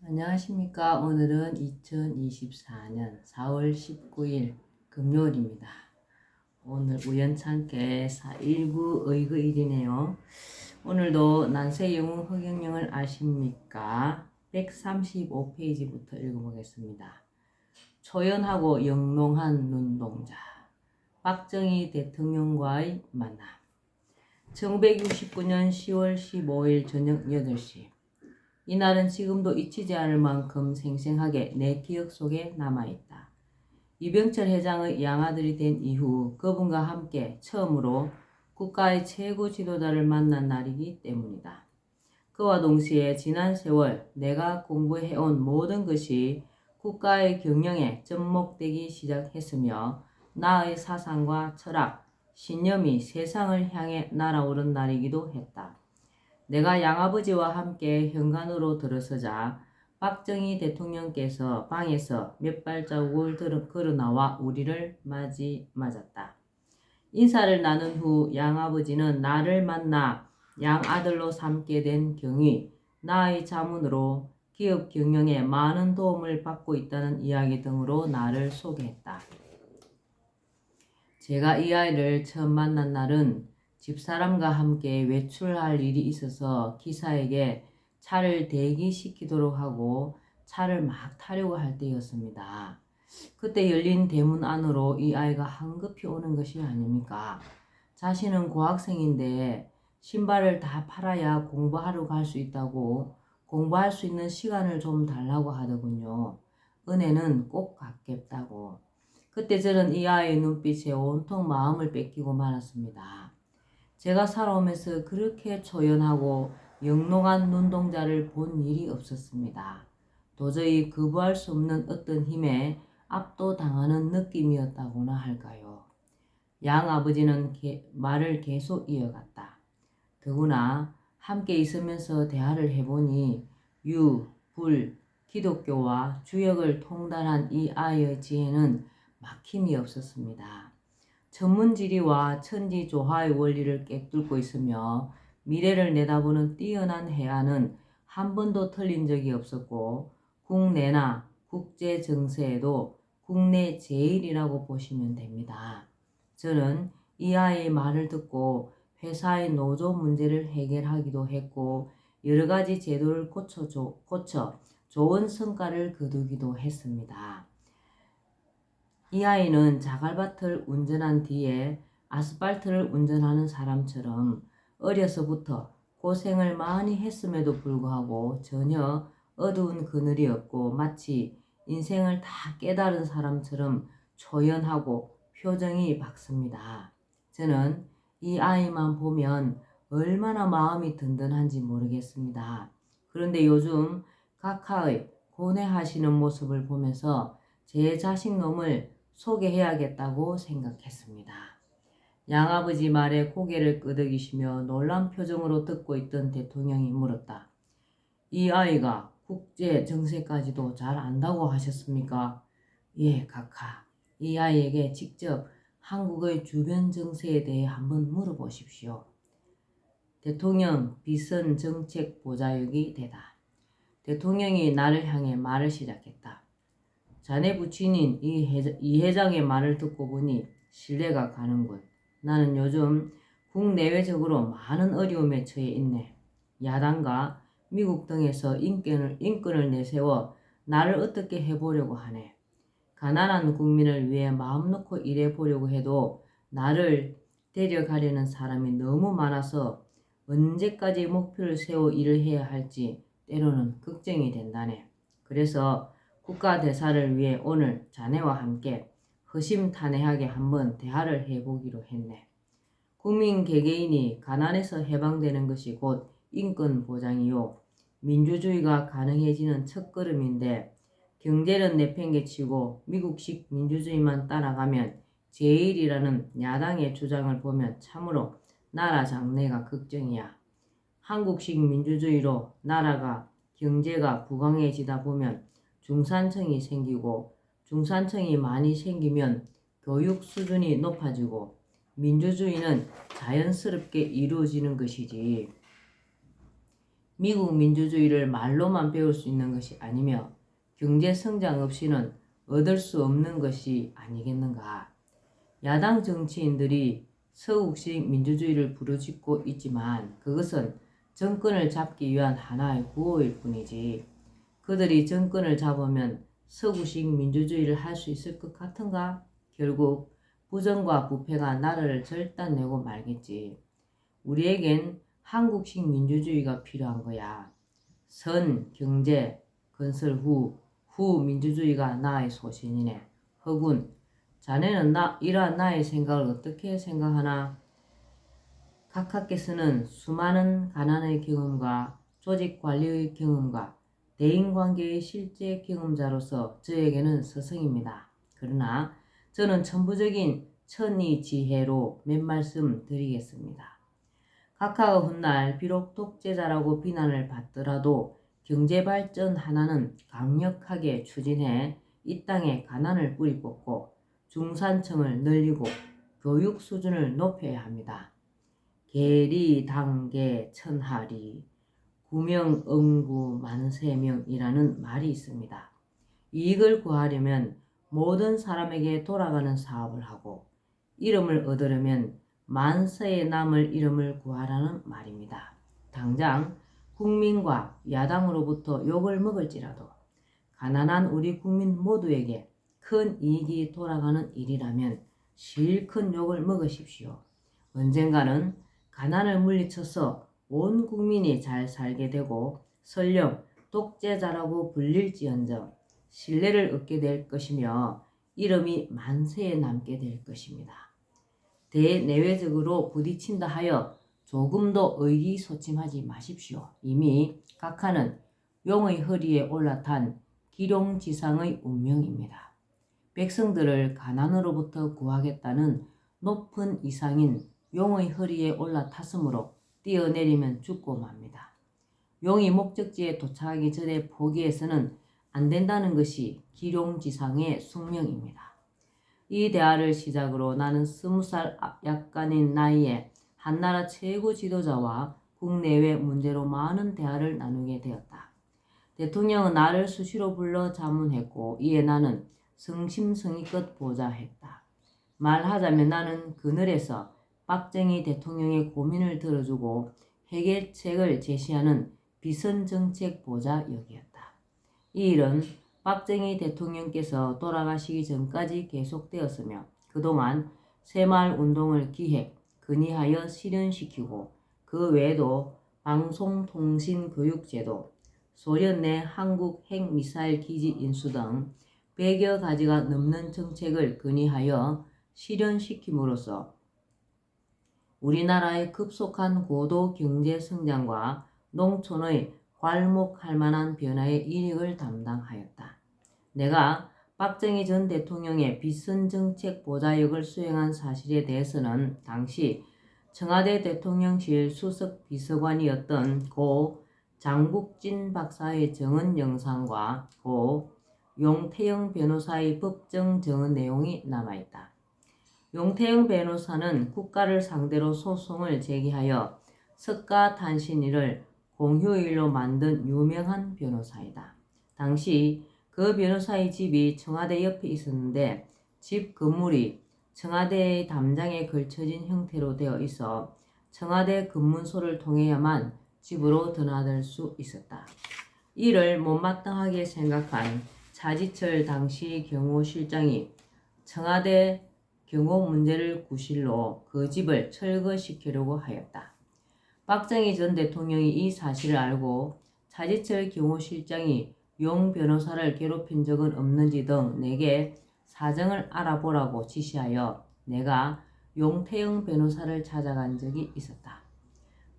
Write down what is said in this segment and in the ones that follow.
안녕하십니까. 오늘은 2024년 4월 19일 금요일입니다. 오늘 우연찮게 4.19 의거일이네요. 오늘도 난세 영웅 허경영을 아십니까? 135페이지부터 읽어보겠습니다. 초연하고 영롱한 눈동자. 박정희 대통령과의 만남. 1969년 10월 15일 저녁 8시. 이날은 지금도 잊히지 않을 만큼 생생하게 내 기억 속에 남아있다. 이병철 회장의 양아들이 된 이후 그분과 함께 처음으로 국가의 최고 지도자를 만난 날이기 때문이다. 그와 동시에 지난 세월 내가 공부해온 모든 것이 국가의 경영에 접목되기 시작했으며 나의 사상과 철학, 신념이 세상을 향해 날아오른 날이기도 했다. 내가 양아버지와 함께 현관으로 들어서자 박정희 대통령께서 방에서 몇 발자국을 걸어나와 우리를 맞았다. 인사를 나눈 후 양아버지는 나를 만나 양아들로 삼게 된 경위, 나의 자문으로 기업 경영에 많은 도움을 받고 있다는 이야기 등으로 나를 소개했다. 제가 이 아이를 처음 만난 날은 집사람과 함께 외출할 일이 있어서 기사에게 차를 대기시키도록 하고 차를 막 타려고 할 때였습니다. 그때 열린 대문 안으로 이 아이가 황급히 오는 것이 아닙니까? 자신은 고학생인데 신발을 다 팔아야 공부하러 갈 수 있다고 공부할 수 있는 시간을 좀 달라고 하더군요. 은혜는 꼭 갚겠다고. 그때 저는 이 아이의 눈빛에 온통 마음을 뺏기고 말았습니다. 제가 살아오면서 그렇게 초연하고 영롱한 눈동자를 본 일이 없었습니다. 도저히 거부할 수 없는 어떤 힘에 압도당하는 느낌이었다고나 할까요. 양 아버지는 말을 계속 이어갔다. 더구나 함께 있으면서 대화를 해보니 유, 불, 기독교와 주역을 통달한 이 아이의 지혜는 막힘이 없었습니다. 천문지리와 천지조화의 원리를 꿰뚫고 있으며 미래를 내다보는 뛰어난 해안은 한 번도 틀린 적이 없었고 국내나 국제 정세에도 국내 제일이라고 보시면 됩니다. 저는 이 아이의 말을 듣고 회사의 노조 문제를 해결하기도 했고 여러 가지 제도를 고쳐 좋은 성과를 거두기도 했습니다. 이 아이는 자갈밭을 운전한 뒤에 아스팔트를 운전하는 사람처럼 어려서부터 고생을 많이 했음에도 불구하고 전혀 어두운 그늘이 없고 마치 인생을 다 깨달은 사람처럼 초연하고 표정이 밝습니다. 저는 이 아이만 보면 얼마나 마음이 든든한지 모르겠습니다. 그런데 요즘 각하의 고뇌하시는 모습을 보면서 제 자식놈을 소개해야겠다고 생각했습니다. 양아버지 말에 고개를 끄덕이시며 놀란 표정으로 듣고 있던 대통령이 물었다. 이 아이가 국제 정세까지도 잘 안다고 하셨습니까? 예, 각하. 이 아이에게 직접 한국의 주변 정세에 대해 한번 물어보십시오. 대통령 비선 정책 보좌역이 되다. 대통령이 나를 향해 말을 시작했다. 자네 부친인 이 회장의 말을 듣고 보니 신뢰가 가는군. 나는 요즘 국내외적으로 많은 어려움에 처해 있네. 야당과 미국 등에서 인권을 내세워 나를 어떻게 해보려고 하네. 가난한 국민을 위해 마음 놓고 일해보려고 해도 나를 데려가려는 사람이 너무 많아서 언제까지 목표를 세워 일을 해야 할지 때로는 걱정이 된다네. 그래서 국가대사를 위해 오늘 자네와 함께 허심탄회하게 한번 대화를 해보기로 했네. 국민 개개인이 가난에서 해방되는 것이 곧 인권 보장이요. 민주주의가 가능해지는 첫걸음인데 경제는 내팽개치고 미국식 민주주의만 따라가면 제일이라는 야당의 주장을 보면 참으로 나라 장래가 걱정이야. 한국식 민주주의로 나라가 경제가 부강해지다 보면 중산층이 생기고 중산층이 많이 생기면 교육 수준이 높아지고 민주주의는 자연스럽게 이루어지는 것이지. 미국 민주주의를 말로만 배울 수 있는 것이 아니며 경제 성장 없이는 얻을 수 없는 것이 아니겠는가. 야당 정치인들이 서구식 민주주의를 부르짖고 있지만 그것은 정권을 잡기 위한 하나의 구호일 뿐이지, 그들이 정권을 잡으면 서구식 민주주의를 할 수 있을 것 같은가? 결국 부정과 부패가 나라를 절단내고 말겠지. 우리에겐 한국식 민주주의가 필요한 거야. 선, 경제, 건설 후 민주주의가 나의 소신이네. 허군, 자네는 이러한 나의 생각을 어떻게 생각하나? 각하께서는 수많은 가난의 경험과 조직 관리의 경험과 대인관계의 실제 경험자로서 저에게는 스승입니다. 그러나 저는 천부적인 천리지혜로 몇 말씀 드리겠습니다. 각하가 훗날 비록 독재자라고 비난을 받더라도 경제발전 하나는 강력하게 추진해 이 땅에 가난을 뿌리 뽑고 중산층을 늘리고 교육 수준을 높여야 합니다. 계리당계 천하리 구명응구 만세명이라는 말이 있습니다. 이익을 구하려면 모든 사람에게 돌아가는 사업을 하고 이름을 얻으려면 만세에 남을 이름을 구하라는 말입니다. 당장 국민과 야당으로부터 욕을 먹을지라도 가난한 우리 국민 모두에게 큰 이익이 돌아가는 일이라면 실컷 욕을 먹으십시오. 언젠가는 가난을 물리쳐서 온 국민이 잘 살게 되고 설령 독재자라고 불릴지언정 신뢰를 얻게 될 것이며 이름이 만세에 남게 될 것입니다. 대내외적으로 부딪힌다 하여 조금도 의기소침하지 마십시오. 이미 각하는 용의 허리에 올라탄 기룡지상의 운명입니다. 백성들을 가난으로부터 구하겠다는 높은 이상인 용의 허리에 올라탔으므로 뛰어내리면 죽고 맙니다. 용이 목적지에 도착하기 전에 포기해서는 안 된다는 것이 기룡지상의 숙명입니다. 이 대화를 시작으로 나는 20살 약간인 나이에 한나라 최고 지도자와 국내외 문제로 많은 대화를 나누게 되었다. 대통령은 나를 수시로 불러 자문했고 이에 나는 성심성의껏 보좌했다. 말하자면 나는 그늘에서 박정희 대통령의 고민을 들어주고 해결책을 제시하는 비선정책 보좌역이었다. 이 일은 박정희 대통령께서 돌아가시기 전까지 계속되었으며 그동안 새마을운동을 기획, 건의하여 실현시키고 그 외에도 방송통신교육제도, 소련 내 한국 핵미사일 기지 인수 등 100여 가지가 넘는 정책을 건의하여 실현시킴으로써 우리나라의 급속한 고도 경제 성장과 농촌의 괄목할 만한 변화에 이익을 담당하였다. 내가 박정희 전 대통령의 비선정책 보좌역을 수행한 사실에 대해서는 당시 청와대 대통령실 수석 비서관이었던 고 장국진 박사의 정언 영상과 고 용태영 변호사의 법정 정언 내용이 남아있다. 용태영 변호사는 국가를 상대로 소송을 제기하여 석가탄신일을 공휴일로 만든 유명한 변호사이다. 당시 그 변호사의 집이 청와대 옆에 있었는데 집 건물이 청와대의 담장에 걸쳐진 형태로 되어 있어 청와대 검문소를 통해야만 집으로 드나들 수 있었다. 이를 못마땅하게 생각한 차지철 당시 경호실장이 청와대 경호 문제를 구실로 그 집을 철거시키려고 하였다. 박정희 전 대통령이 이 사실을 알고 차지철 경호실장이 용 변호사를 괴롭힌 적은 없는지 등 내게 사정을 알아보라고 지시하여 내가 용태영 변호사를 찾아간 적이 있었다.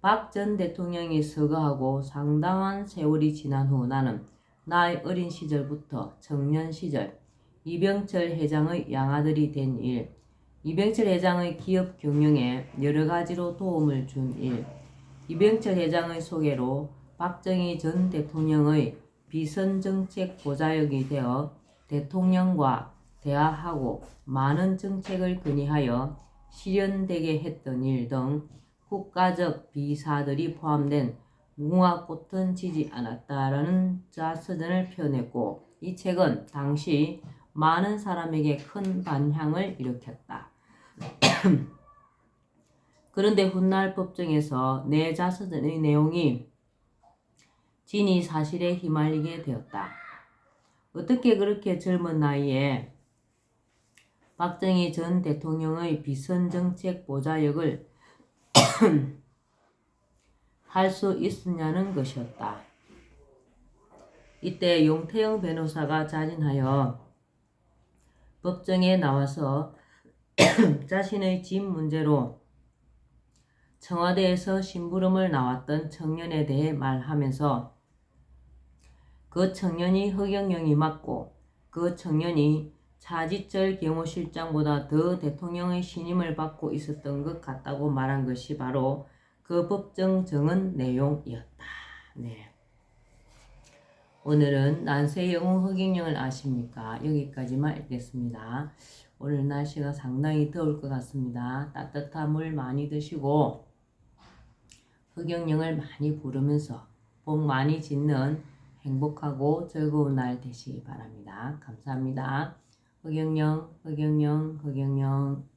박 전 대통령이 서거하고 상당한 세월이 지난 후 나는 나의 어린 시절부터 청년 시절 이병철 회장의 양아들이 된 일, 이병철 회장의 기업 경영에 여러 가지로 도움을 준 일, 이병철 회장의 소개로 박정희 전 대통령의 비선정책 보좌역이 되어 대통령과 대화하고 많은 정책을 건의하여 실현되게 했던 일 등 국가적 비사들이 포함된 무궁화 꽃은 지지 않았다라는 자서전을 표현했고 이 책은 당시 많은 사람에게 큰 반향을 일으켰다. 그런데 훗날 법정에서 내 자서전의 내용이 진위 사실에 휘말리게 되었다. 어떻게 그렇게 젊은 나이에 박정희 전 대통령의 비선정책 보좌역을 할 수 있었냐는 것이었다. 이때 용태영 변호사가 자진하여 법정에 나와서 자신의 집 문제로 청와대에서 심부름을 나왔던 청년에 대해 말하면서 그 청년이 허경영이 맞고 그 청년이 차지철 경호실장보다 더 대통령의 신임을 받고 있었던 것 같다고 말한 것이 바로 그 법정 정언 내용이었다. 네. 오늘은 난세의 영웅 허경영을 아십니까? 여기까지만 읽겠습니다. 오늘 날씨가 상당히 더울 것 같습니다. 따뜻한 물 많이 드시고 허경영을 많이 부르면서 복 많이 짓는 행복하고 즐거운 날 되시기 바랍니다. 감사합니다. 허경영, 허경영, 허경영.